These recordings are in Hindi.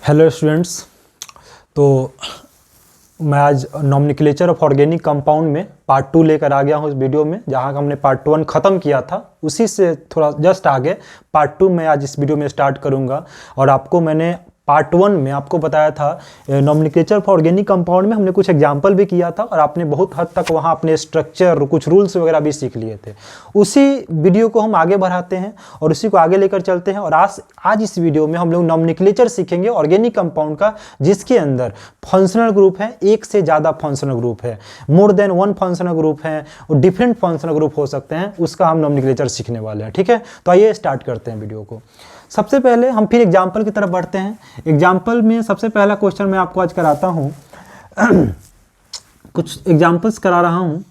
Hello students. तो मैं आज नॉमेनक्लेचर ऑफ ऑर्गेनिक कंपाउंड में पार्ट 2 लेकर आ गया हूँ इस वीडियो में। जहाँ हमने पार्ट 1 ख़त्म किया था उसी से थोड़ा जस्ट आगे पार्ट 2 मैं आज इस वीडियो में स्टार्ट करूँगा। और आपको मैंने पार्ट 1 में आपको बताया था नॉमेनक्लेचर ऑफ ऑर्गेनिक कंपाउंड में हमने कुछ एग्जाम्पल भी किया था और आपने बहुत हद तक वहाँ अपने स्ट्रक्चर कुछ रूल्स वगैरह भी सीख लिए थे। उसी वीडियो को हम आगे बढ़ाते हैं और उसी को आगे लेकर चलते हैं। और आज इस वीडियो में हम लोग नॉमेनक्लेचर सीखेंगे ऑर्गेनिक कंपाउंड का, जिसके अंदर फंक्शनल ग्रुप है, एक से ज़्यादा फंक्शनल ग्रुप है, more than one functional group है और डिफरेंट फंक्शनल ग्रुप हो सकते हैं। उसका हम नॉमेनक्लेचर सीखने वाले हैं। ठीक है, तो आइए स्टार्ट करते हैं वीडियो को। सबसे पहले हम फिर एग्जाम्पल की तरफ बढ़ते हैं। एग्जाम्पल में सबसे पहला क्वेश्चन मैं आपको आज कराता हूँ कुछ एग्जाम्पल्स करा रहा हूँ।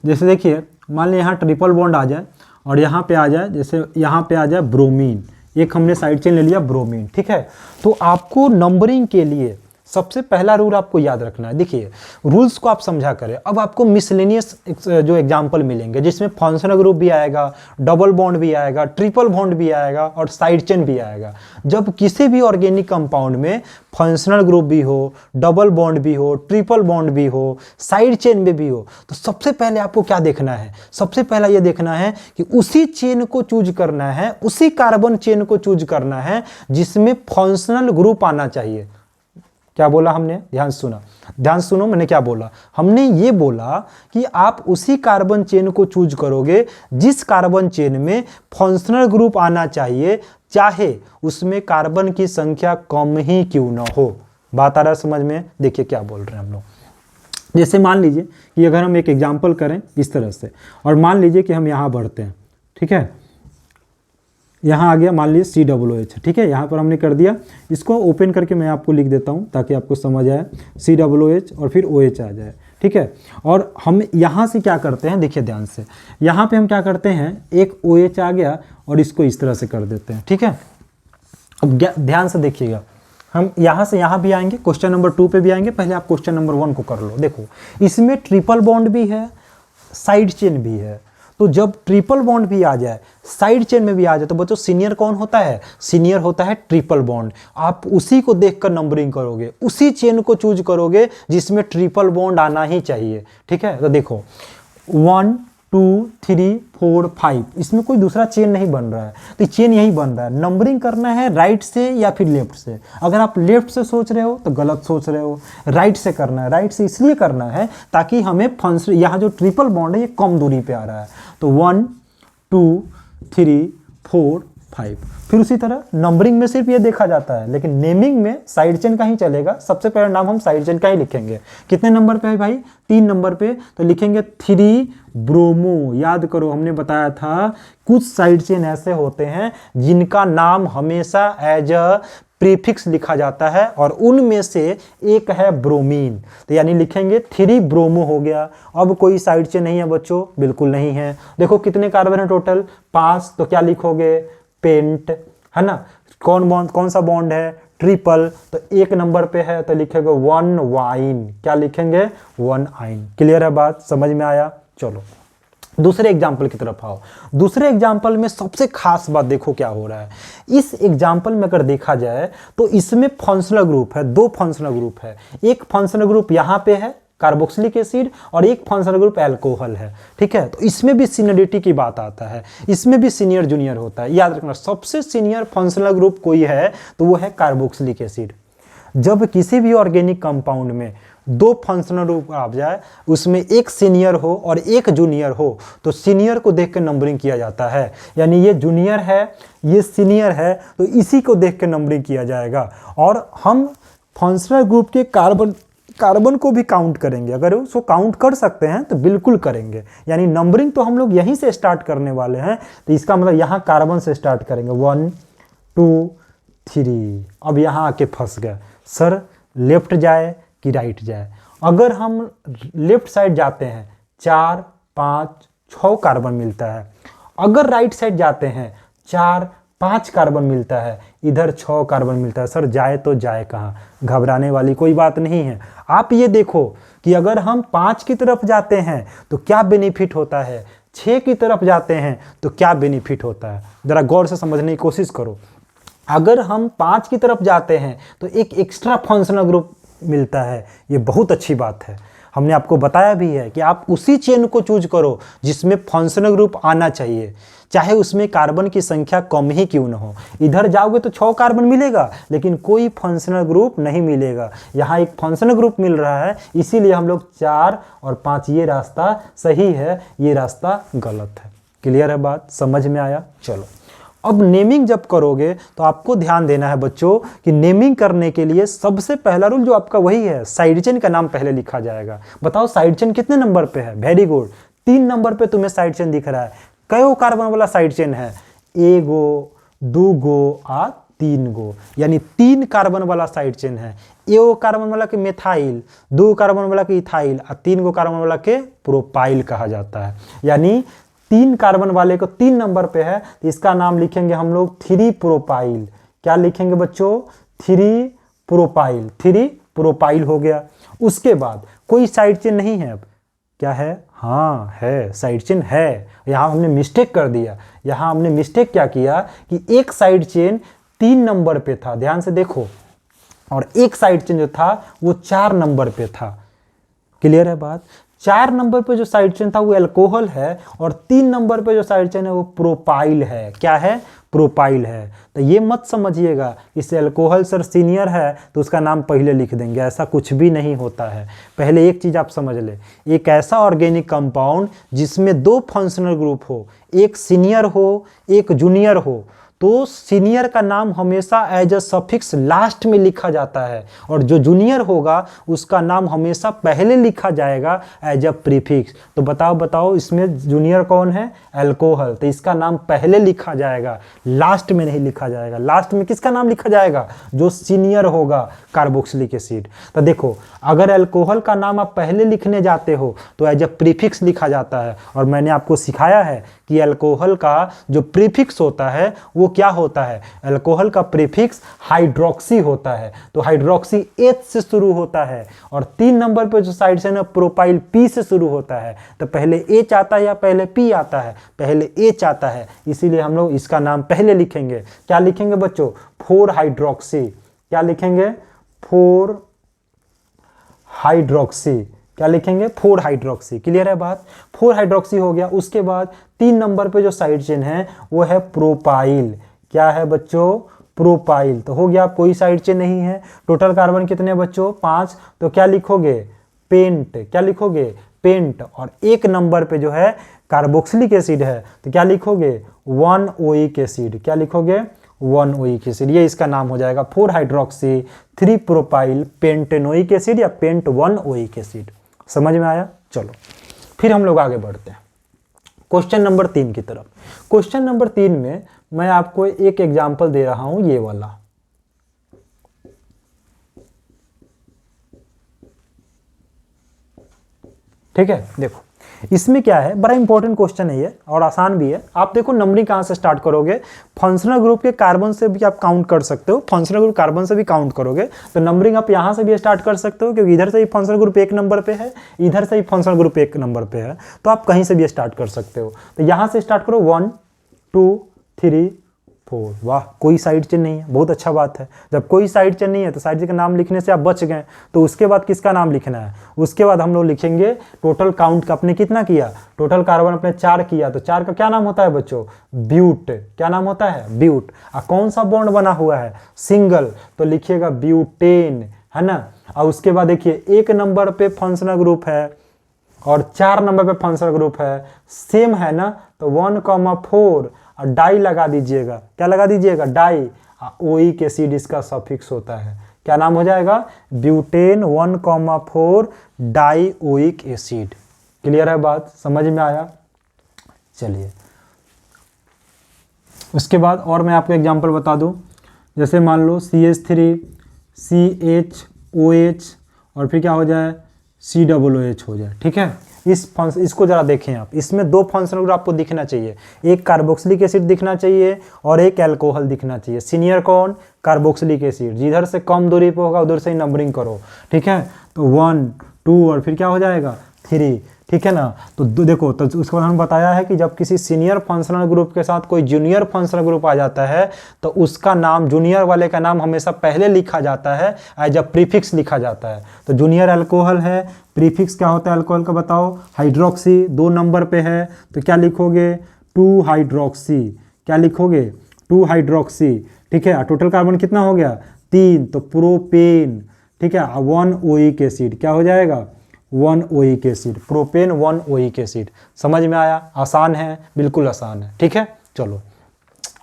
जैसे देखिए, मान लीजिए यहाँ ट्रिपल बॉन्ड आ जाए और यहाँ पे आ जाए, जैसे यहाँ पे आ जाए ब्रोमीन, एक हमने साइड चेन ले लिया ब्रोमीन। ठीक है, तो आपको नंबरिंग के लिए सबसे पहला रूल आपको याद रखना है। देखिए, रूल्स को आप समझा करें। अब आपको मिसलेनियस जो एग्जाम्पल मिलेंगे जिसमें फंक्शनल ग्रुप भी आएगा, डबल बॉन्ड भी आएगा, ट्रिपल बॉन्ड भी आएगा और साइड चेन भी आएगा। जब किसी भी ऑर्गेनिक कंपाउंड में फंक्शनल ग्रुप भी हो, डबल बॉन्ड भी हो, ट्रिपल बॉन्ड भी हो, साइड चेन में भी हो, तो सबसे पहले आपको क्या देखना है? सबसे पहला ये देखना है कि उसी चेन को चूज करना है, उसी कार्बन चेन को चूज करना है जिसमें फंक्शनल ग्रुप आना चाहिए। क्या बोला हमने? ध्यान सुनो मैंने क्या बोला। हमने ये बोला कि आप उसी कार्बन चेन को चूज करोगे जिस कार्बन चेन में फंक्शनल ग्रुप आना चाहिए, चाहे उसमें कार्बन की संख्या कम ही क्यों ना हो। बात आ रहा है समझ में? देखिए क्या बोल रहे हैं हम लोग। जैसे मान लीजिए कि अगर हम एक एग्जाम्पल करें इस तरह से, और मान लीजिए कि हम यहाँ बढ़ते हैं। ठीक है, यहाँ आ गया, मान लीजिए COOH। ठीक है, यहाँ पर हमने कर दिया। इसको ओपन करके मैं आपको लिख देता हूँ ताकि आपको समझ आए। COOH और फिर OH आ जाए। ठीक है, और हम यहाँ से क्या करते हैं, देखिए ध्यान से, यहाँ पे हम क्या करते हैं, एक OH आ गया और इसको इस तरह से कर देते हैं। ठीक है, अब ध्यान से देखिएगा, हम यहाँ से यहाँ भी आएंगे, क्वेश्चन नंबर 2 पे भी आएंगे। पहले आप क्वेश्चन नंबर 1 को कर लो। देखो, इसमें ट्रिपल बॉन्ड भी है, साइड चेन भी है। तो जब ट्रिपल बॉन्ड भी आ जाए, साइड चेन में भी आ जाए, तो बच्चों सीनियर कौन होता है? सीनियर होता है ट्रिपल बॉन्ड। आप उसी को देखकर नंबरिंग करोगे, उसी चेन को चूज करोगे जिसमें ट्रिपल बॉन्ड आना ही चाहिए। ठीक है, तो देखो 1 2 3 4 5, इसमें कोई दूसरा चेन नहीं बन रहा है, तो चेन यही बन रहा है। नंबरिंग करना है राइट से या फिर लेफ्ट से। अगर आप लेफ्ट से सोच रहे हो तो गलत सोच रहे हो, राइट से करना है। राइट से इसलिए करना है ताकि हमें फंक्शन, यहाँ जो ट्रिपल बॉन्ड है ये कम दूरी पे आ रहा है। तो 1 2 3 4 5। फिर उसी तरह नंबरिंग में सिर्फ ये देखा जाता है, लेकिन नेमिंग में साइड चेन का ही चलेगा। सबसे पहला नाम हम साइड चेन का ही लिखेंगे। कितने नंबर पे है भाई? 3 नंबर पे, तो लिखेंगे 3 ब्रोमो। याद करो, हमने बताया था कुछ साइड चेन ऐसे होते हैं जिनका नाम हमेशा एज अ प्रीफिक्स लिखा जाता है और उनमें से एक है ब्रोमीन। तो यानी लिखेंगे 3 ब्रोमो हो गया। अब कोई साइड चेन नहीं है बच्चों? बिल्कुल नहीं है। देखो कितने कार्बन है टोटल? 5। तो क्या लिखोगे? पेंट, है ना। कौन सा बॉन्ड है? ट्रिपल। तो 1 नंबर पे है तो लिखेंगे 1 वाइन। क्या लिखेंगे? 1 आइन। क्लियर है बात? समझ में आया? चलो दूसरे एग्जाम्पल की तरफ आओ। दूसरे एग्जाम्पल में सबसे खास बात देखो क्या हो रहा है। इस एग्जाम्पल में अगर देखा जाए तो इसमें फंक्शनल ग्रुप है, 2 फंक्शनल ग्रुप है। एक फंक्शनल ग्रुप यहाँ पे है कार्बोक्सिलिक एसिड और एक फंक्शनल ग्रुप अल्कोहल है। ठीक है, तो इसमें भी सीनियरिटी की बात आता है, इसमें भी सीनियर जूनियर होता है। याद रखना, सबसे सीनियर फंक्शनल ग्रुप कोई है तो वो है कार्बोक्सिलिक एसिड। जब किसी भी ऑर्गेनिक कंपाउंड में 2 फंक्शनल ग्रुप आ जाए, उसमें एक सीनियर हो और एक जूनियर हो, तो सीनियर को देख के नंबरिंग किया जाता है। यानी ये जूनियर है, ये सीनियर है, तो इसी को देख के नंबरिंग किया जाएगा। और हम फंक्शनल ग्रुप के कार्बन को भी काउंट करेंगे। अगर उसको काउंट कर सकते हैं तो बिल्कुल करेंगे। यानी नंबरिंग तो हम लोग यहीं से स्टार्ट करने वाले हैं, तो इसका मतलब यहाँ कार्बन से स्टार्ट करेंगे 1 2 3। अब यहाँ आके फंस गए, सर लेफ्ट जाए कि राइट जाए। अगर हम लेफ्ट साइड जाते हैं 4 5 6 कार्बन मिलता है। अगर राइट साइड जाते हैं 4 5 कार्बन मिलता है, इधर 6 कार्बन मिलता है। सर जाए तो जाए कहाँ? घबराने वाली कोई बात नहीं है। आप ये देखो कि अगर हम 5 की तरफ जाते हैं तो क्या बेनिफिट होता है, 6 की तरफ जाते हैं तो क्या बेनिफिट होता है। जरा गौर से समझने की कोशिश करो। अगर हम 5 की तरफ जाते हैं तो एक एक्स्ट्रा फंक्शनल ग्रुप मिलता है। ये बहुत अच्छी बात है। हमने आपको बताया भी है कि आप उसी चेन को चूज करो जिसमें फंक्शनल ग्रुप आना चाहिए, चाहे उसमें कार्बन की संख्या कम ही क्यों न हो। इधर जाओगे तो 6 कार्बन मिलेगा लेकिन कोई फंक्शनल ग्रुप नहीं मिलेगा। यहाँ एक फंक्शनल ग्रुप मिल रहा है, इसीलिए हम लोग 4 और 5 ये रास्ता सही है, ये रास्ता गलत है। क्लियर है बात, समझ में आया? चलो अब नेमिंग जब करोगे तो आपको ध्यान देना है बच्चों कि नेमिंग करने के लिए सबसे पहला रूल जो आपका वही है, साइड चेन का नाम पहले लिखा जाएगा। बताओ साइड चेन कितने नंबर पे है? वेरी गुड, 3 नंबर पे तुम्हें साइड चेन दिख रहा है। कयो कार्बन वाला साइड चेन है? एगो, 2 गो आ 3 गो, यानी 3 कार्बन वाला साइड चेन है। एगो कार्बन वाला के मेथाइल, 2 कार्बन वाला के इथाइल और 3 गो कार्बन वाला के प्रोपाइल कहा जाता है। यानी 3 कार्बन वाले को 3 नंबर पे है तो इसका नाम लिखेंगे हम लोग 3 प्रोपाइल। क्या लिखेंगे बच्चों? 3 प्रोपाइल। 3 प्रोपाइल हो गया। उसके बाद कोई साइड चेन नहीं है। अब क्या है? हाँ है, साइड चेन है। यहाँ हमने मिस्टेक कर दिया। यहाँ हमने मिस्टेक क्या किया कि एक साइड चेन 3 नंबर पे था, ध्यान से देखो, और एक साइड चेन जो था वो 4 नंबर पे था। क्लियर है बात? 4 नंबर पे जो साइड चेन था वो अल्कोहल है और 3 नंबर पे जो साइड चेन है वो प्रोपाइल है। क्या है? प्रोपाइल है। तो ये मत समझिएगा इससे अल्कोहल सर सीनियर है तो उसका नाम पहले लिख देंगे, ऐसा कुछ भी नहीं होता है। पहले एक चीज़ आप समझ ले, एक ऐसा ऑर्गेनिक कंपाउंड जिसमें 2 फंक्शनल ग्रुप हो, एक सीनियर हो एक जूनियर हो, तो सीनियर का नाम हमेशा एज अ सफिक्स लास्ट में लिखा जाता है और जो जूनियर होगा उसका नाम हमेशा पहले लिखा जाएगा एज अ प्रीफिक्स। तो बताओ इसमें जूनियर कौन है? अल्कोहल, तो इसका नाम पहले लिखा जाएगा, लास्ट में नहीं लिखा जाएगा। लास्ट में किसका नाम लिखा जाएगा? जो सीनियर होगा, कार्बोक्सिलिक एसिड। तो देखो अगर अल्कोहल का नाम आप पहले लिखने जाते हो तो एज अ प्रीफिक्स लिखा जाता है, और मैंने आपको सिखाया है कि अल्कोहल का जो प्रीफिक्स होता है वो क्या होता है? अल्कोहल का प्रीफिक्स हाइड्रोक्सी होता है। तो हाइड्रोक्सी एच से शुरू होता है और 3 नंबर पे जो साइड से ना प्रोपाइल पी से शुरू होता है। तो पहले एच आता है या पहले पी आता है? पहले एच आता है, इसीलिए हम लोग इसका नाम पहले लिखेंगे। क्या लिखेंगे बच्चों? 4 हाइड्रोक्सी। क्या लिखेंगे? 4 हाइड्रोक्सी। क्या लिखेंगे? 4 हाइड्रोक्सी। क्लियर है बात? 4 हाइड्रोक्सी हो गया। उसके बाद 3 नंबर पे जो साइड चेन है वो है प्रोपाइल। क्या है बच्चों? प्रोपाइल। तो हो गया, कोई साइड चेन नहीं है। टोटल कार्बन कितने बच्चों? 5। तो क्या लिखोगे? पेंट। क्या लिखोगे? पेंट। और 1 नंबर पे जो है कार्बोक्सिलिक एसिड है तो क्या लिखोगे? 1 ओइक एसिड। क्या लिखोगे? 1 ओइक एसिड। ये इसका नाम हो जाएगा 4 हाइड्रोक्सी 3 प्रोपाइल पेंटेनोइक एसिड या पेंट 1 ओइक एसिड। समझ में आया? चलो फिर हम लोग आगे बढ़ते हैं क्वेश्चन नंबर 3 की तरफ। क्वेश्चन नंबर 3 में मैं आपको एक एग्जांपल दे रहा हूं, ये वाला। ठीक है, देखो इसमें क्या है, बड़ा इंपॉर्टेंट क्वेश्चन है ये और आसान भी है। आप देखो नंबरिंग कहां से स्टार्ट करोगे? फंक्शनल ग्रुप के कार्बन से भी आप काउंट कर सकते हो, फंक्शनल ग्रुप कार्बन से भी काउंट करोगे तो नंबरिंग आप यहां से भी स्टार्ट कर सकते हो, क्योंकि इधर से ही फंक्शनल ग्रुप 1 नंबर पे है, इधर से ही फंक्शनल ग्रुप 1 नंबर पे है, तो आप कहीं से भी स्टार्ट कर सकते हो। तो यहां से स्टार्ट करो 1 2 3 4। वाह, कोई साइड चेन नहीं है, बहुत अच्छा बात है। जब कोई साइड चेन नहीं है तो साइड चेन का नाम लिखने से आप बच गए। तो उसके बाद किसका नाम लिखना है? उसके बाद हम लोग लिखेंगे टोटल काउंट का। अपने कितना किया? टोटल कार्बन अपने 4 किया, तो 4 का क्या नाम होता है बच्चों? ब्यूट। क्या नाम होता है? ब्यूट। और कौन सा बॉन्ड बना हुआ है? सिंगल, तो लिखिएगा ब्यूटेन, है ना। और उसके बाद देखिए 1 नंबर पे फंक्शनल ग्रुप है और 4 नंबर पे फंक्शनल ग्रुप है, सेम है ना, तो 1,4 और डाई लगा दीजिएगा। क्या लगा दीजिएगा? डाई। ओइक एसिड इसका सफिक्स होता है। क्या नाम हो जाएगा? Butane 1,4 die oic acid. Clear है बात? समझ में आया? चलिए उसके बाद और मैं आपको एग्जांपल बता दूं, जैसे मान लो CH3 CHOH और फिर क्या हो जाए? COOH हो जाए। ठीक है, इसको जरा देखें आप। इसमें 2 फंक्शनल ग्रुप आपको दिखना चाहिए, एक कार्बोक्सिलिक एसिड दिखना चाहिए और एक अल्कोहल दिखना चाहिए। सीनियर कौन? Carboxylic acid. जिधर से कम दूरी पे होगा उधर से ही नंबरिंग करो। ठीक है, तो 1 2 और फिर क्या हो जाएगा? 3, ठीक है ना। तो देखो, तो उसके बाद हमने बताया है कि जब किसी सीनियर फंक्शनल ग्रुप के साथ कोई जूनियर फंक्शनल ग्रुप आ जाता है तो उसका नाम, जूनियर वाले का नाम हमेशा पहले लिखा जाता है, एज अ प्रीफिक्स लिखा जाता है। तो जूनियर अल्कोहल है, प्रीफिक्स क्या होता है अल्कोहल का बताओ, हाइड्रोक्सी, 2 नंबर पे है तो क्या लिखोगे, 2 हाइड्रोक्सी, क्या लिखोगे, 2 हाइड्रोक्सी, ठीक है। टोटल कार्बन कितना हो गया, 3, तो प्रोपेन, ठीक है। 1 ओइक एसिड, क्या हो जाएगा, 1 oic acid, propane 1 oic acid. समझ में आया, आसान है, बिल्कुल आसान है, ठीक है। चलो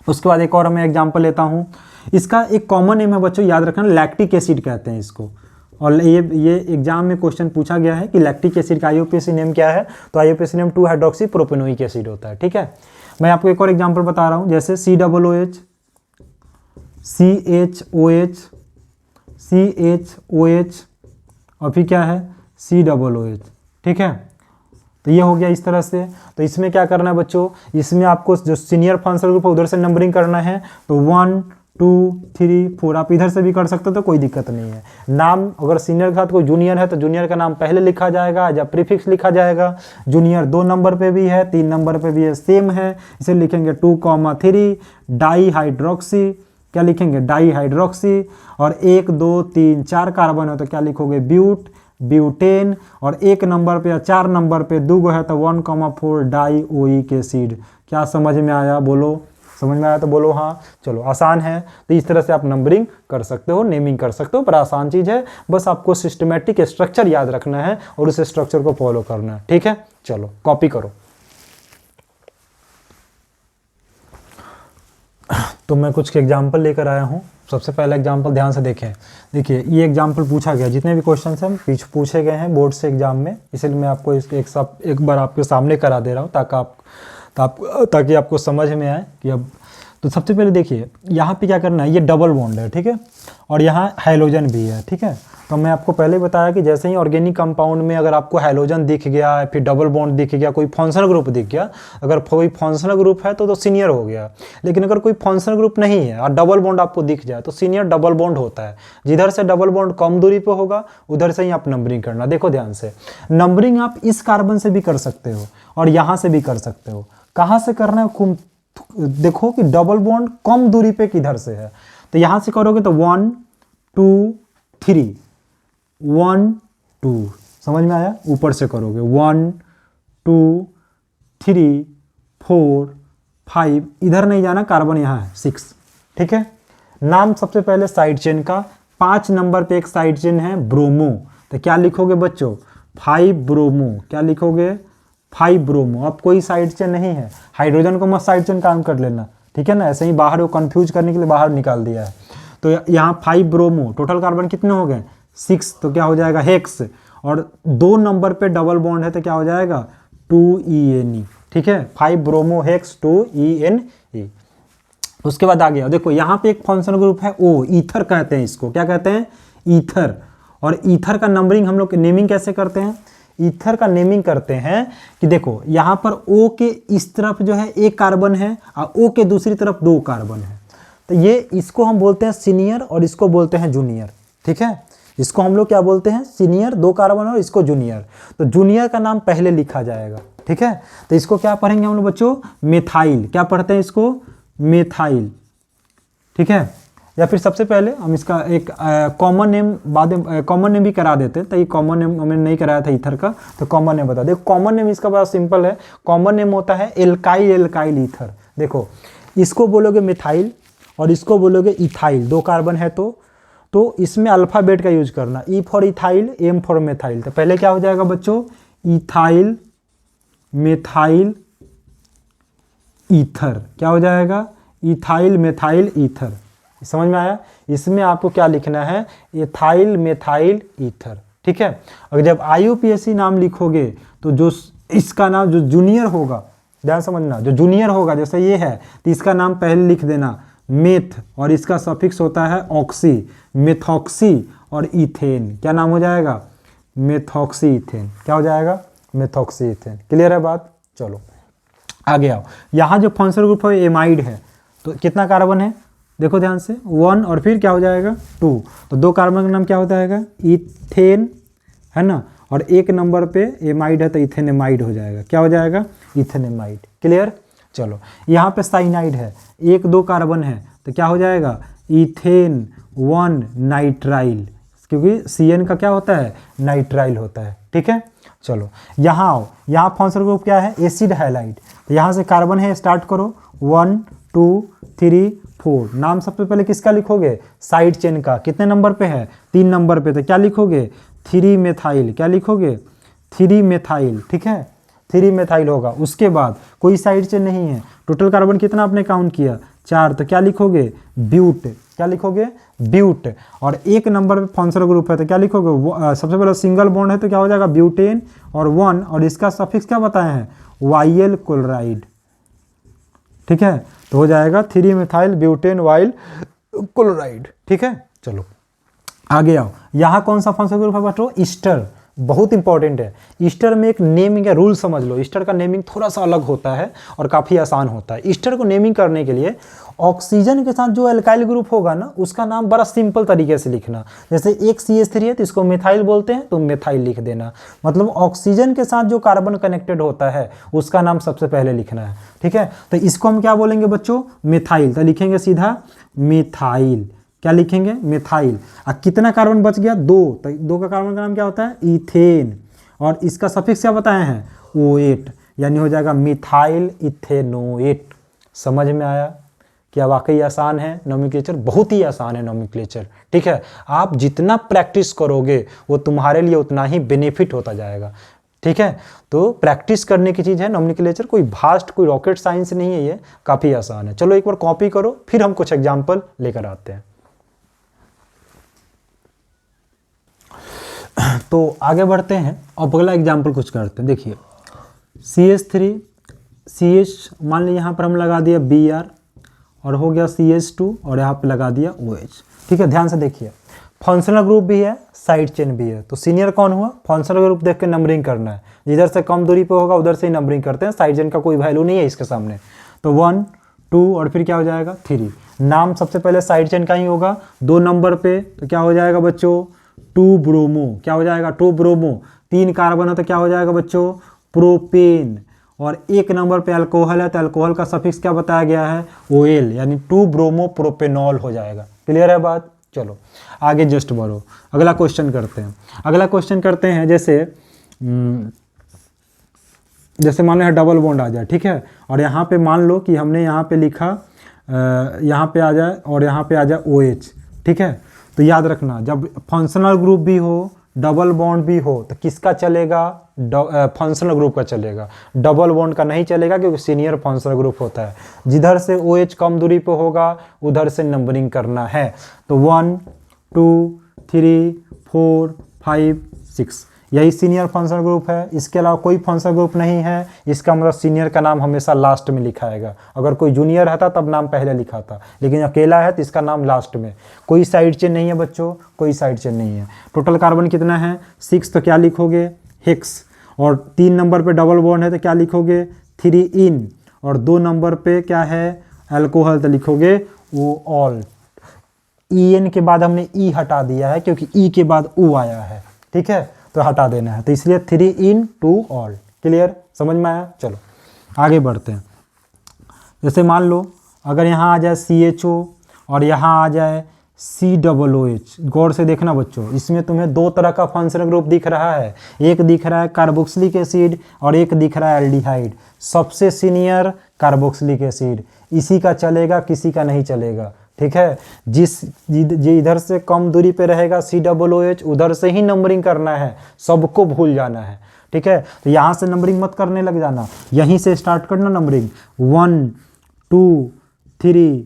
उसके बाद एक और मैं एग्जांपल लेता हूँ। इसका एक कॉमन नेम है बच्चों, याद रखना, लैक्टिक एसिड कहते हैं इसको। और ये एग्जाम में क्वेश्चन पूछा गया है कि लैक्टिक एसिड का आईयूपीएसी नेम क्या है, तो IUPAC name 2 hydroxy propanoic acid होता है, ठीक है। मैं आपको एक और एग्जांपल बता रहा हूँ, जैसे COOH, CHOH, CHOH और फिर क्या है COOH, ठीक है। तो ये हो गया इस तरह से। तो इसमें क्या करना है बच्चों, इसमें आपको जो सीनियर फंक्शनल ग्रुप है उधर से नंबरिंग करना है। तो 1 2 3 4 आप इधर से भी कर सकते हो, तो कोई दिक्कत नहीं है। नाम अगर सीनियर के साथ कोई जूनियर है तो जूनियर का नाम पहले लिखा जाएगा, जब प्रीफिक्स लिखा जाएगा। जूनियर 2 नंबर पे भी है, 3 नंबर पे भी है, सेम है, इसे लिखेंगे 2,3 डाई हाइड्रोक्सी, क्या लिखेंगे, डाई हाइड्रोक्सी। और 1 2 3 4 कार्बन है तो क्या लिखोगे, ब्यूट, ब्यूटेन। और 1 नंबर पे या 4 नंबर पे 2 है तो 1,4 डाई ओइक एसिड। क्या समझ में आया, बोलो, समझ में आया तो बोलो हाँ। चलो आसान है, तो इस तरह से आप नंबरिंग कर सकते हो, नेमिंग कर सकते हो, पर आसान चीज़ है, बस आपको सिस्टमेटिक स्ट्रक्चर याद रखना है और उस स्ट्रक्चर को फॉलो करना है, ठीक है। चलो कॉपी करो। तो मैं कुछ एग्जाम्पल लेकर आया हूँ। सबसे पहला एग्जाम्पल ध्यान से देखें। देखिए ये एग्जाम्पल पूछा गया, जितने भी क्वेश्चन हैं पूछे गए हैं बोर्ड से एग्जाम में, इसलिए मैं आपको एक बार आपके सामने करा दे रहा हूँ ताकि आपको समझ में आए कि अब। तो सबसे पहले देखिए यहाँ पे क्या करना है, ये डबल बॉन्ड है, ठीक है, और यहाँ हैलोजन भी है, ठीक है। तो मैं आपको पहले बताया कि जैसे ही ऑर्गेनिक कंपाउंड में अगर आपको हैलोजन दिख गया, फिर डबल बॉन्ड दिख गया, कोई फंक्शनल ग्रुप दिख गया, अगर कोई फंक्शनल ग्रुप है तो सीनियर हो गया। लेकिन अगर कोई फंक्शनल ग्रुप नहीं है और डबल बॉन्ड आपको दिख जाए तो सीनियर डबल बॉन्ड होता है। जिधर से डबल बॉन्ड कम दूरी पे होगा उधर से ही आप नंबरिंग करना। देखो ध्यान से, नंबरिंग आप इस कार्बन से भी कर सकते हो और यहाँ से भी कर सकते हो। कहाँ से करना है, देखो कि डबल बॉन्ड कम दूरी पे किधर से है, तो यहां से करोगे तो 1 2 3 1 2, समझ में आया। ऊपर से करोगे 1 2 3 4 5, इधर नहीं जाना, कार्बन यहाँ है 6, ठीक है। नाम सबसे पहले साइड चेन का, 5 नंबर पे एक साइड चेन है ब्रोमो, तो क्या लिखोगे बच्चों, 5 ब्रोमो, क्या लिखोगे, 5 ब्रोमो। अब कोई साइड चेन नहीं है, हाइड्रोजन को मत साइड चेन काम कर लेना, ठीक है ना, ऐसे ही बाहर वो कंफ्यूज करने के लिए बाहर निकाल दिया है। तो यहाँ 5 ब्रोमो, टोटल कार्बन कितने हो गए, 6, तो क्या हो जाएगा हेक्स। और 2 नंबर पे डबल बॉन्ड है तो क्या हो जाएगा 2ENE, ठीक है, 5 ब्रोमो हेक्स 2ENE। उसके बाद आ गया, देखो यहाँ पे एक फंक्शनल ग्रुप है O, ईथर कहते हैं इसको, क्या कहते हैं, ईथर। और ईथर का नंबरिंग हम लोग नेमिंग कैसे करते हैं, ईथर का नेमिंग करते हैं कि देखो यहाँ पर O के इस तरफ जो है एक कार्बन है और O के दूसरी तरफ 2 कार्बन है, तो ये इसको हम बोलते हैं सीनियर और इसको बोलते हैं जूनियर, ठीक है। इसको हम लोग क्या बोलते हैं, सीनियर 2 कार्बन और इसको जूनियर। तो जूनियर का नाम पहले लिखा जाएगा, ठीक है। तो इसको क्या पढ़ेंगे हम लोग बच्चों, मेथाइल, क्या पढ़ते हैं इसको, मेथाइल, ठीक है। या फिर सबसे पहले हम इसका एक कॉमन नेम बाद में कॉमन नेम भी करा देते हैं, तो ये कॉमन नेम हमने नहीं कराया था ईथर का, तो कॉमन नेम बता दे। कॉमन नेम इसका बड़ा सिंपल है, कॉमन नेम होता है एल्काइल, एल्काइल ईथर। देखो इसको बोलोगे मिथाइल और इसको बोलोगे इथाइल, 2 कार्बन है तो इसमें अल्फ़ाबेट का यूज करना, E for ethyl, M for methyl. तो पहले क्या हो जाएगा बच्चों, इथाइल मेथाइल ईथर, क्या हो जाएगा, इथाइल मेथाइल ईथर। समझ में आया। इसमें आपको क्या लिखना है, एथाइल मेथाइल ईथर, ठीक है। अगर जब आईयूपीएसी नाम लिखोगे तो जो इसका नाम जो जूनियर होगा, ध्यान समझना, जो जूनियर होगा जैसे ये है तो इसका नाम पहले लिख देना मेथ, और इसका सफिक्स होता है ऑक्सी, मेथॉक्सी और इथेन, क्या नाम हो जाएगा, मेथॉक्सी इथेन, क्या हो जाएगा, मेथॉक्सी इथेन। क्लियर है बात। चलो आगे आओ। यहाँ जो फंक्शनल ग्रुप है एमाइड है, तो कितना कार्बन है, देखो ध्यान से, 1 और फिर क्या हो जाएगा 2, तो 2 कार्बन का नाम क्या होता है, इथेन, है ना। और एक नंबर पे एमाइड है तो इथेनेमाइड हो जाएगा, क्या हो जाएगा, इथेनेमाइड। क्लियर। चलो यहाँ पे साइनाइड है, 1 2 कार्बन है तो क्या हो जाएगा, इथेन 1 नाइट्राइल, क्योंकि CN का क्या होता है, नाइट्राइल होता है। ठीक है। चलो यहाँ आओ, यहाँ फंक्शनल ग्रुप क्या है, एसिड हैलाइड। तो यहाँ से कार्बन है, स्टार्ट करो, 1 2 3 4। नाम सबसे पहले किसका लिखोगे, साइड चेन का। कितने नंबर पे है, 3 नंबर पे, तो क्या लिखोगे, 3 मेथाइल। क्या लिखोगे, 3 मेथाइल। ठीक है, 3 मेथाइल होगा। उसके बाद कोई साइड चेन नहीं है, टोटल कार्बन कितना आपने काउंट किया, 4, तो क्या लिखोगे, ब्यूट। क्या लिखोगे, ब्यूट। और 1 नंबर पे फंक्शनल ग्रुप है तो क्या लिखोगे, सबसे पहले सिंगल बॉन्ड है तो क्या हो जाएगा, ब्यूटेन और 1, और इसका सफिक्स क्या बताए हैं, YL क्लोराइड। ठीक है, तो हो जाएगा 3 मिथाइल ब्यूटेन वाइल क्लोराइड। ठीक है। चलो आगे आओ, यहाँ कौन सा फंक्शनल ग्रुप है बच्चों, ईस्टर। बहुत इंपॉर्टेंट है। ईस्टर में एक नेमिंग या रूल समझ लो, ईस्टर का नेमिंग थोड़ा सा अलग होता है और काफ़ी आसान होता है। ईस्टर को नेमिंग करने के लिए ऑक्सीजन के साथ जो एल्काइल ग्रुप होगा ना, उसका नाम बड़ा सिंपल तरीके से लिखना। जैसे एक CH3 है तो इसको मिथाइल बोलते हैं, तो मिथाइल लिख देना। मतलब ऑक्सीजन के साथ जो कार्बन कनेक्टेड होता है उसका नाम सबसे पहले लिखना है। ठीक है, तो इसको हम क्या बोलेंगे बच्चों, मिथाइल। तो लिखेंगे सीधा मिथाइल। क्या लिखेंगे, मिथाइल। अब कितना कार्बन बच गया, 2, तो 2 का कार्बन का नाम क्या होता है, इथेन। और इसका सफिक्स क्या बताए हैं, OH, यानी हो जाएगा मिथाइल इथेनोएट। समझ में आया, क्या वाकई आसान है नोमेनक्लेचर, बहुत ही आसान है नोमेनक्लेचर। ठीक है, आप जितना प्रैक्टिस करोगे वो तुम्हारे लिए उतना ही बेनिफिट होता जाएगा। ठीक है, तो प्रैक्टिस करने की चीज़ है नोमेनक्लेचर, कोई भास्ट कोई रॉकेट साइंस नहीं है, ये काफ़ी आसान है। चलो एक बार कॉपी करो, फिर हम कुछ एग्जाम्पल लेकर आते हैं। तो आगे बढ़ते हैं, अब अगला एग्जाम्पल कुछ करते हैं। देखिए CH3 CH, मान लीजिए यहाँ पर हम लगा दिया Br और हो गया CH2 और यहाँ पे लगा दिया OH। ठीक है, ध्यान से देखिए, फंक्शनल ग्रुप भी है, साइड चेन भी है। तो सीनियर कौन हुआ, फंक्शनल ग्रुप देख के नंबरिंग करना है, जिधर से कम दूरी पे होगा उधर से ही नंबरिंग करते हैं, साइड चेन का कोई वैल्यू नहीं है इसके सामने। तो 1 2 और फिर क्या हो जाएगा 3। नाम सबसे पहले साइड चेन का ही होगा, 2 नंबर पे तो क्या हो जाएगा बच्चों, 2 ब्रोमो। क्या हो जाएगा, 2 ब्रोमो। 3 कार्बन है तो क्या हो जाएगा बच्चों, प्रोपेन। और 1 नंबर पे अल्कोहल है तो अल्कोहल का सफिक्स क्या बताया गया है, OL, यानी 2 ब्रोमो प्रोपेनॉल हो जाएगा। क्लियर है बात। चलो आगे जस्ट बढ़ो, अगला क्वेश्चन करते हैं। अगला क्वेश्चन करते हैं, जैसे मान लो यहाँ डबल बॉन्ड आ जाए। ठीक है, और यहाँ पे मान लो कि हमने यहाँ पे लिखा, यहाँ पे आ जाए और यहाँ पे आ जाए OH। ठीक है, तो याद रखना, जब फंक्शनल ग्रुप भी हो डबल बॉन्ड भी हो तो किसका चलेगा, फंक्शनल ग्रुप का चलेगा, डबल बॉन्ड का नहीं चलेगा, क्योंकि सीनियर फंक्शनल ग्रुप होता है। जिधर से OH कम दूरी पे होगा उधर से नंबरिंग करना है। तो 1 2 3 4 5 6, यही सीनियर फंक्शनल ग्रुप है। इसके अलावा कोई फंक्शनल ग्रुप नहीं है, इसका मतलब सीनियर का नाम हमेशा लास्ट में लिखा आएगा। अगर कोई जूनियर रहता तब नाम पहले लिखा था, लेकिन अकेला है तो इसका नाम लास्ट में। कोई साइड चेन नहीं है बच्चों, कोई साइड चेन नहीं है। टोटल कार्बन कितना है, 6, तो क्या लिखोगे, हेक्स। और 3 नंबर पे डबल बॉन्ड है तो क्या लिखोगे, 3 इन। और 2 नंबर पे क्या है, अल्कोहल, तो लिखोगे ओ ऑल। EN के बाद हमने E हटा दिया है क्योंकि E के बाद O आया है। ठीक है, तो हटा देना है, तो इसलिए 3 इन 2 ऑल। क्लियर, समझ में आया। चलो आगे बढ़ते हैं। जैसे मान लो अगर यहाँ आ जाए CHO और यहाँ आ जाए COOH। गौर से देखना बच्चों, इसमें तुम्हें 2 तरह का फंक्शनल ग्रुप दिख रहा है, एक दिख रहा है कार्बोक्सिलिक एसिड और एक दिख रहा है एल्डिहाइड। सबसे सीनियर कार्बोक्सिलिक एसिड, इसी का चलेगा, किसी का नहीं चलेगा। ठीक है, इधर से कम दूरी पे रहेगा COOH, उधर से ही नंबरिंग करना है, सबको भूल जाना है। ठीक है, तो यहाँ से नंबरिंग मत करने लग जाना, यहीं से स्टार्ट करना नंबरिंग, 1 2 3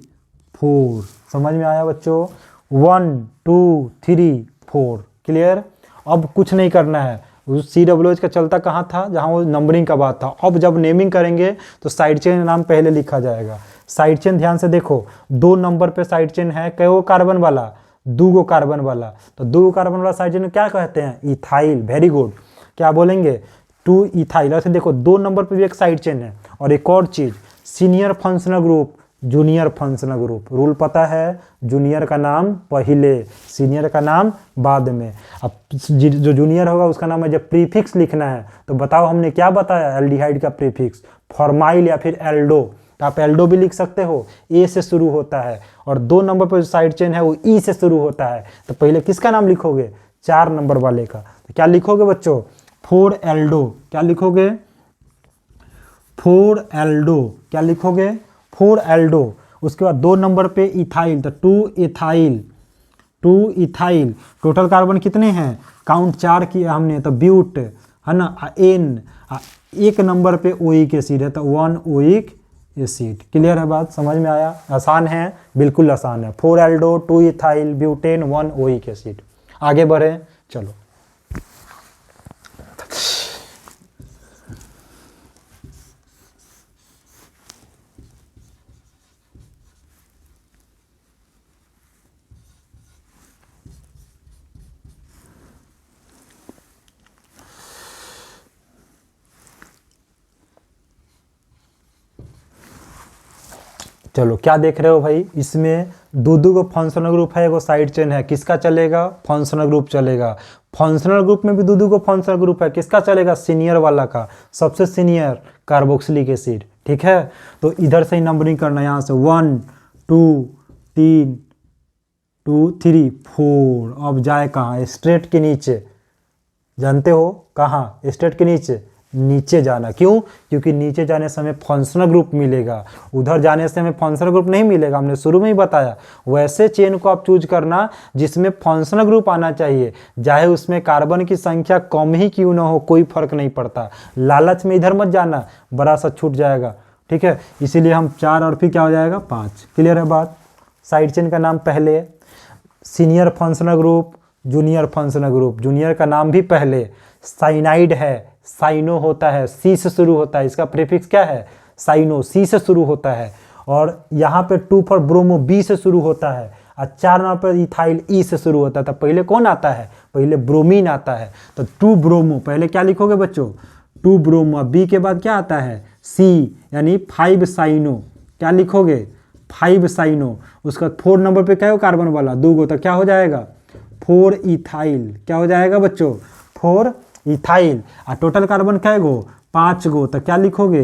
4। समझ में आया बच्चों, 1 2 3 4। क्लियर, अब कुछ नहीं करना है। उस COOH का चलता कहाँ था, जहाँ वो नंबरिंग का बात था। अब जब नेमिंग करेंगे तो साइड चेन नाम पहले लिखा जाएगा। साइड चेन ध्यान से देखो, 2 नंबर पे साइड चेन है, कई कार्बन वाला, 2 कार्बन वाला। तो 2 कार्बन वाला साइड चेन क्या कहते हैं, इथाइल। वेरी गुड, क्या बोलेंगे, 2 इथाइल। ऐसे देखो 2 नंबर पे भी एक साइड चेन है। और एक और चीज, senior functional group junior functional group. Rule पता है, जूनियर का नाम पहले, सीनियर का नाम बाद में। अब जो जूनियर होगा उसका नाम है, जब प्रीफिक्स लिखना है तो बताओ हमने क्या बताया एल्डिहाइड का प्रीफिक्स, फॉर्माइल या फिर एल्डो। तो आप एल्डो भी लिख सकते हो, ए से शुरू होता है, और 2 नंबर पर जो साइड चेन है वो ई से शुरू होता है। तो पहले किसका नाम लिखोगे, 4 नंबर वाले का। तो क्या लिखोगे बच्चों, 4 एल्डो। क्या लिखोगे, 4 एल्डो। क्या लिखोगे, 4 एल्डो। उसके बाद 2 नंबर पे इथाइल, तो 2 इथाइल, 2 इथाइल। टोटल कार्बन कितने हैं, काउंट 4 किया हमने, तो ब्यूट है ना, एन। 1 नंबर पे ओइक एसिड है, तो 1 ओइक एसिड। क्लियर है बात, समझ में आया? आसान है, बिल्कुल आसान है। 4 Aldo, 2 ethyl, butane, 1 oic acid. आगे बढ़े, चलो। चलो क्या देख रहे हो भाई, इसमें दो को फंक्शनल ग्रुप है, एगो साइड चेन है, किसका चलेगा, फंक्शनल ग्रुप चलेगा। फंक्शनल ग्रुप में भी दो को फंक्शनल ग्रुप है, किसका चलेगा, सीनियर वाला का, सबसे सीनियर कार्बोक्सिलिक एसिड। ठीक है, तो इधर से ही नंबरिंग करना, यहाँ से 1 2 3 2 3 4। अब जाए कहाँ, स्ट्रेट के नीचे, जानते हो कहाँ, स्ट्रेट के नीचे, नीचे जाना। क्यों, क्योंकि नीचे जाने से हमें फंक्शनल ग्रुप मिलेगा, उधर जाने से हमें फंक्शनल ग्रुप नहीं मिलेगा, हमने शुरू में ही बताया। वैसे चेन को आप चूज करना जिसमें फंक्शनल ग्रुप आना चाहिए, चाहे उसमें कार्बन की संख्या कम ही क्यों ना हो, कोई फर्क नहीं पड़ता। लालच में इधर मत जाना, बड़ा सा छूट जाएगा। ठीक है, इसीलिए हम 4 और फिर क्या हो जाएगा 5। क्लियर है बात। साइड चेन का नाम पहले, senior functional group, junior functional group, junior का नाम भी पहले। साइनाइड है, साइनो होता है, सी से शुरू होता है, इसका प्रीफिक्स क्या है, साइनो, सी से शुरू होता है। और यहाँ पे 2 फॉर ब्रोमो, बी से शुरू होता है। और 4 नंबर पर इथाइल, ई से शुरू होता है। तो पहले कौन आता है, पहले ब्रोमीन आता है। तो 2 ब्रोमो, पहले क्या लिखोगे बच्चों, 2 ब्रोमो। बी के बाद क्या आता है, सी, यानी 5 साइनो। क्या लिखोगे, 5 साइनो। उसका 4 नंबर पे क्या हो, कार्बन वाला 2 गो, तो क्या हो जाएगा, 4 इथाइल। क्या हो जाएगा बच्चों, 4 इथाइल। और टोटल कार्बन क्या गो, 5 गो, तो क्या लिखोगे,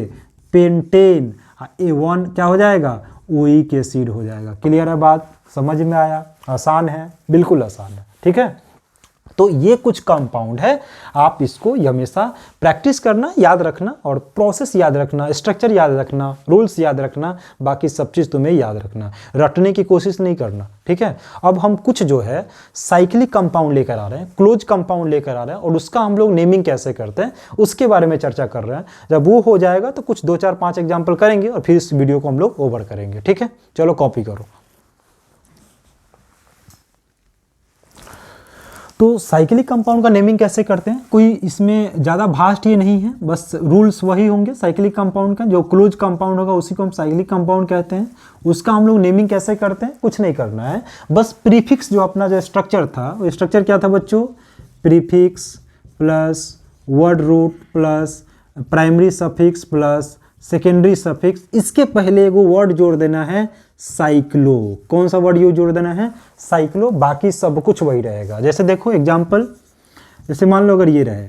पेंटेन। A1 क्या हो जाएगा, ओइक एसिड हो जाएगा। क्लियर है बात, समझ में आया? आसान है, बिल्कुल आसान है। ठीक है, तो ये कुछ कंपाउंड है, आप इसको हमेशा प्रैक्टिस करना, याद रखना, और प्रोसेस याद रखना, स्ट्रक्चर याद रखना, रूल्स याद रखना, बाकी सब चीज़ तुम्हें याद रखना, रटने की कोशिश नहीं करना। ठीक है, अब हम कुछ जो है साइक्लिक कंपाउंड लेकर आ रहे हैं, क्लोज कंपाउंड लेकर आ रहे हैं, और उसका हम लोग नेमिंग कैसे करते हैं उसके बारे में चर्चा कर रहे हैं। जब वो हो जाएगा तो कुछ 2 4 5 एग्जाम्पल करेंगे और फिर इस वीडियो को हम लोग ओवर करेंगे। ठीक है, चलो कॉपी करो। तो साइक्लिक कंपाउंड का नेमिंग कैसे करते हैं, कोई इसमें ज़्यादा भास्ट ये नहीं है, बस रूल्स वही होंगे साइक्लिक कंपाउंड का। जो क्लोज कंपाउंड होगा उसी को हम साइक्लिक कंपाउंड कहते हैं। उसका हम लोग नेमिंग कैसे करते हैं, कुछ नहीं करना है, बस प्रीफिक्स जो अपना जो स्ट्रक्चर था, वो स्ट्रक्चर क्या था बच्चों, prefix plus word root plus primary suffix plus secondary suffix, इसके पहले एगो वर्ड जोड़ देना है साइक्लो। कौन सा वर्ड यूज जोड़ देना है, साइक्लो, बाकी सब कुछ वही रहेगा। जैसे देखो एग्जांपल, जैसे मान लो अगर ये रहे,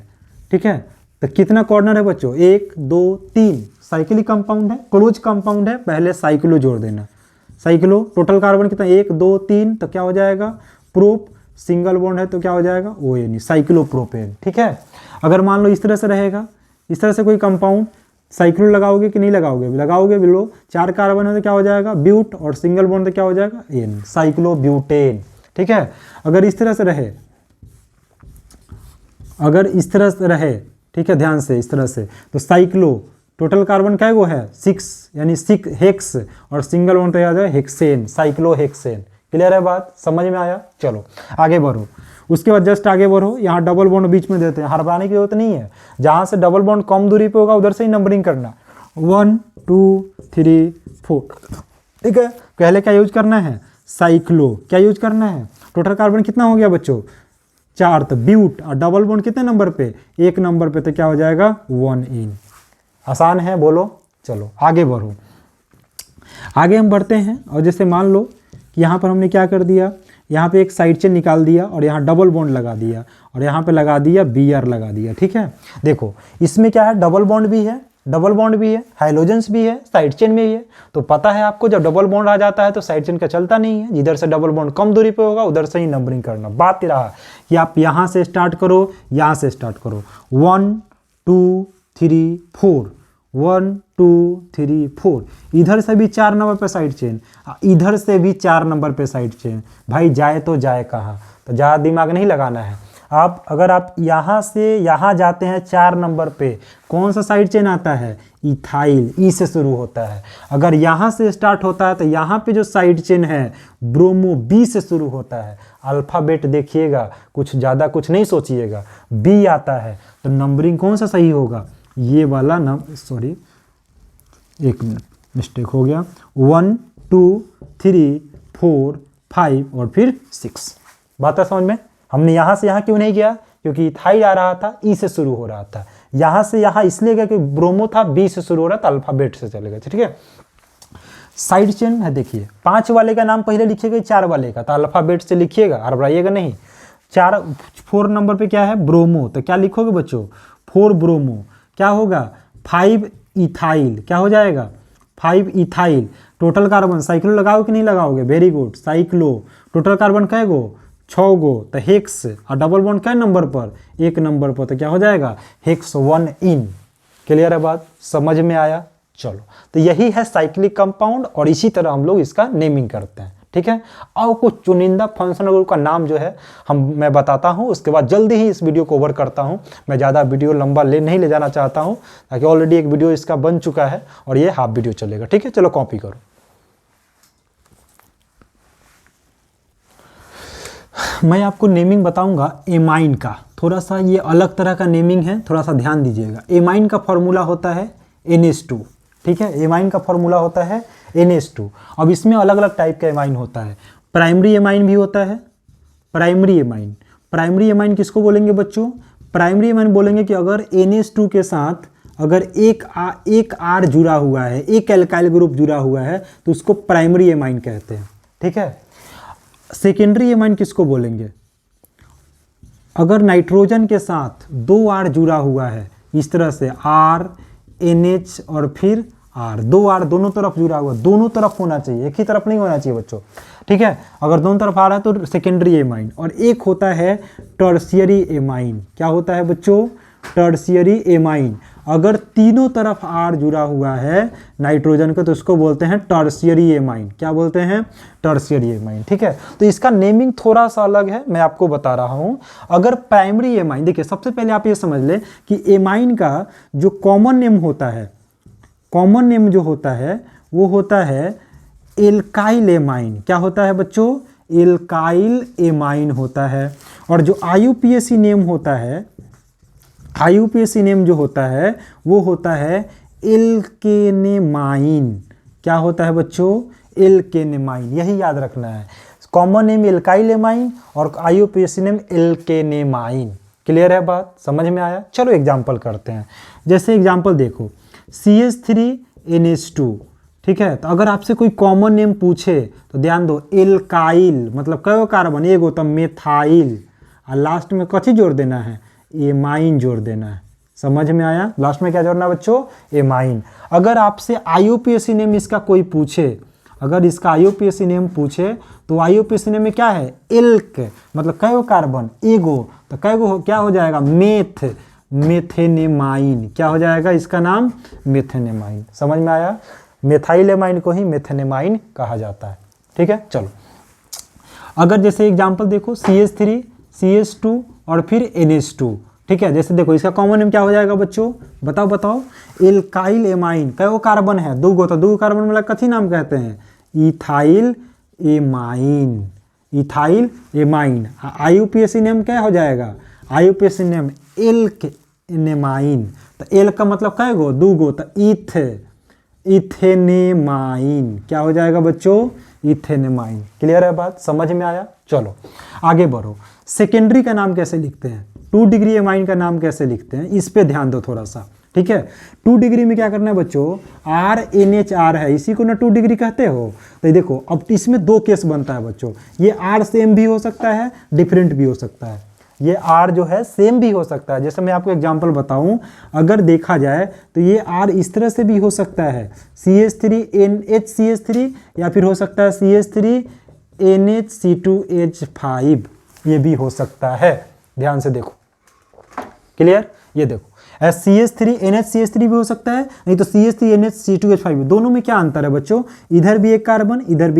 ठीक है, तो कितना कॉर्नर है बच्चों, 1 2 3, साइक्लिक कंपाउंड है, क्लोज कंपाउंड है, पहले साइक्लो जोड़ देना। साइक्लो, टोटल कार्बन कितना 1 2 3, तो क्या हो जाएगा, प्रोप, सिंगल बॉन्ड है तो क्या हो जाएगा, ON, साइक्लोप्रोपेन। ठीक है, अगर मान लो इस तरह से रहेगा, इस तरह से कोई कंपाउंड, साइक्लो लगाओगे कि नहीं लगाओगे, लगाओगे बिलो, 4 कार्बन है तो क्या हो जाएगा, ब्यूट, और सिंगल बॉन्ड तो क्या हो जाएगा, N, साइक्लोब्यूटेन। ठीक है, अगर इस तरह से रहे, अगर इस तरह से रहे, ठीक है, ध्यान से, इस तरह से, तो साइक्लो, टोटल कार्बन क्या वो है 6, यानी 6 हेक्स, और सिंगल बॉन्ड तो याद है हेक्सेन, साइक्लोहेक्सेन। क्लियर है बात, समझ में आया? चलो आगे बढ़ो। उसके बाद जस्ट आगे बढ़ो, यहाँ डबल बॉन्ड बीच में देते हैं, हड़बड़ाने की जरूरत नहीं है, जहाँ से डबल बॉन्ड कम दूरी पे होगा उधर से ही नंबरिंग करना, 1 2 3 4। ठीक है, पहले क्या यूज करना है, साइक्लो, क्या यूज करना है, टोटल कार्बन कितना हो गया बच्चों 4, तो ब्यूट, और डबल बॉन्ड कितने नंबर पे, 1 नंबर पे, तो क्या हो जाएगा 1N। आसान है, बोलो। चलो आगे बढ़ो। आगे हम बढ़ते हैं और जैसे मान लो कि यहाँ पर हमने क्या कर दिया, यहाँ पे एक साइड चेन निकाल दिया और यहाँ डबल बॉन्ड लगा दिया और यहाँ पे लगा दिया Br लगा दिया। ठीक है, देखो इसमें क्या है, डबल बॉन्ड भी है, डबल बॉन्ड भी है, हाइड्रोजन्स भी है, साइड चेन में ही है। तो पता है आपको जब डबल बॉन्ड आ जाता है तो साइड चेन का चलता नहीं है, जिधर से डबल बॉन्ड कम दूरी पे होगा उधर से ही नंबरिंग करना। बात ही रहा कि आप यहाँ से स्टार्ट करो, यहाँ से स्टार्ट करो, 1 2 3 4, 1 2 3 4, इधर से भी 4 नंबर पे साइड चेन, इधर से भी 4 नंबर पे साइड चेन। भाई जाए तो जाए कहाँ, तो ज़्यादा दिमाग नहीं लगाना है। आप अगर आप यहाँ से यहाँ जाते हैं 4 नंबर पे, कौन सा साइड चेन आता है, इथाइल, ई से शुरू होता है। अगर यहाँ से स्टार्ट होता है तो यहाँ पे जो साइड चेन है ब्रोमो, बी से शुरू होता है। अल्फ़ाबेट देखिएगा, कुछ ज़्यादा कुछ नहीं सोचिएगा, बी आता है तो नंबरिंग कौन सा सही होगा, ये वाला सॉरी 1 मिनट मिस्टेक हो गया, 1 2 3 4 5 और फिर 6। बात है समझ में। हमने यहाँ से यहाँ क्यों नहीं गया, क्योंकि इथाइल आ रहा था, ई से शुरू हो रहा था। यहाँ से यहाँ इसलिए गया क्योंकि ब्रोमो था, बी से शुरू हो रहा था, अल्फ़ाबेट से चले गए। ठीक है, साइड चेन है, देखिए 5 वाले का नाम पहले लिखिएगा, 4 वाले का, तो अल्फ़ाबेट से लिखिएगा, हड़बड़ाइएगा नहीं। 4 नंबर पे क्या है, ब्रोमो, तो क्या लिखोगे बच्चों, 4 ब्रोमो, क्या होगा 5 इथाइल, क्या हो जाएगा 5 इथाइल। टोटल कार्बन साइक्लो लगाओ कि नहीं लगाओगे, very good, cyclo. Total carbon कै गो, 6 गो, तो हेक्स, और डबल बॉन्ड कै नंबर पर, 1 नंबर पर, तो क्या हो जाएगा हेक्स 1 इन। क्लियर है बात, समझ में आया। चलो, तो यही है साइक्लिक कंपाउंड और इसी तरह हम लोग इसका नेमिंग करते हैं। ठीक है, और कुछ चुनिंदा फंक्शनल ग्रुप का नाम जो है मैं बताता हूँ, उसके बाद जल्दी ही इस वीडियो को ओवर करता हूँ। मैं ज़्यादा वीडियो लंबा नहीं ले जाना चाहता हूँ, ताकि ऑलरेडी एक वीडियो इसका बन चुका है और ये हाफ वीडियो चलेगा। ठीक है, चलो कॉपी करो। मैं आपको नेमिंग बताऊंगा एमाइन का, थोड़ा सा ये अलग तरह का नेमिंग है, थोड़ा सा ध्यान दीजिएगा। एमाइन का फॉर्मूला होता है NH2। ठीक है, एमाइन का फॉर्मूला होता है NH2। अब इसमें अलग अलग टाइप का एमाइन होता है, प्राइमरी एमाइन भी होता है। प्राइमरी एमाइन, प्राइमरी एमाइन किसको बोलेंगे बच्चों, प्राइमरी एमाइन बोलेंगे कि अगर NH2 के साथ अगर एक R जुड़ा हुआ है, एक एल्काइल ग्रुप जुड़ा हुआ है, तो उसको प्राइमरी एमाइन कहते हैं। ठीक है, सेकेंडरी एमाइन किसको बोलेंगे, अगर नाइट्रोजन के साथ 2 R जुड़ा हुआ है, इस तरह से R NH और फिर R, 2 R दोनों तरफ जुड़ा हुआ, दोनों तरफ होना चाहिए, एक ही तरफ नहीं होना चाहिए बच्चों। ठीक है, अगर दोनों तरफ आ रहा है तो सेकेंडरी एमाइन। और एक होता है टर्शियरी एमाइन। क्या होता है बच्चों, टर्शियरी एमाइन। अगर तीनों तरफ R जुड़ा हुआ है नाइट्रोजन का, तो उसको बोलते हैं टर्शियरी एमाइन। क्या बोलते हैं, टर्शियरी एमाइन। ठीक है, तो इसका नेमिंग थोड़ा सा अलग है, मैं आपको बता रहा हूं। अगर प्राइमरी एमाइन, देखिए सबसे पहले आप ये समझ लें कि एमाइन का जो कॉमन नेम होता है, कॉमन नेम जो होता है वो होता है एल्काइल एमाइन। क्या होता है बच्चों, एल्काइल एमाइन होता है। और जो IUPAC नेम होता है, IUPAC नेम जो होता है वो होता है एल्केनेमाइन। क्या होता है बच्चों, एल्केनेमाइन, यही याद रखना है। कॉमन नेम एल्काइल एमाइन और IUPAC नेम एल्केनेमाइन। क्लियर है बात, समझ में आया। चलो एग्जाम्पल करते हैं। जैसे एग्जाम्पल देखो, CH3NH2। ठीक है, तो अगर आपसे कोई कॉमन नेम पूछे तो ध्यान दो, एल्काइल मतलब कयो कार्बन, एगो, तो मेथाइल, और लास्ट में कथी जोड़ देना है, एमाइन जोड़ देना है। समझ में आया, लास्ट में क्या जोड़ना है बच्चों, एमाइन। अगर आपसे IUPAC नेम इसका कोई पूछे, अगर इसका IUPAC नेम पूछे तो IUPAC नेम में क्या है, एल्क मतलब कयो कार्बन, एगो, तो कयो क्या हो जाएगा, मेथेनेमाइन। क्या हो जाएगा इसका नाम, मेथेनेमाइन। समझ में आया, मेथाइल एमाइन को ही मेथेनेमाइन कहा जाता है। ठीक है, चलो अगर जैसे एग्जांपल देखो, CH3 CH2 और फिर NH2। ठीक है, जैसे देखो इसका कॉमन नेम क्या हो जाएगा बच्चों, बताओ बताओ, एल्काइल एमाइन। कयो कार्बन है, 2 गो, तो 2 कार्बन वाला कथी नाम कहते हैं, ethyl amine. Ethyl amine. IUPAC name क्या हो जाएगा, IUPAC नेम एल्केनेमाइन। तो एल का मतलब क्या गो, 2 गो, तो इथेनेमाइन। क्या हो जाएगा बच्चों, इथेनेमाइन। क्लियर है बात, समझ में आया। चलो आगे बढ़ो। सेकेंडरी का नाम कैसे लिखते हैं, 2 डिग्री एमाइन का नाम कैसे लिखते हैं, इस पे ध्यान दो थोड़ा सा। ठीक है। 2 डिग्री में क्या करना है बच्चों, RNHR है, इसी को ना 2 डिग्री कहते हो। तो ये देखो अब इसमें 2 केस बनता है बच्चों, ये R सेम भी हो सकता है, डिफरेंट भी हो सकता है। ये R जो है सेम भी हो सकता है, जैसे मैं आपको एग्जांपल बताऊं, अगर देखा जाए तो ये R इस तरह से भी हो सकता है CH3NHCH3, या फिर हो सकता है CH3NHC2H5, ये भी हो सकता है। ध्यान से देखो, क्लियर। ये देखो CH3NHCH3 भी हो सकता है, नहीं तो CH3NHC2H5 भी। दोनों में क्या अंतर है बच्चों, इधर भी एक कार्बन इधर भी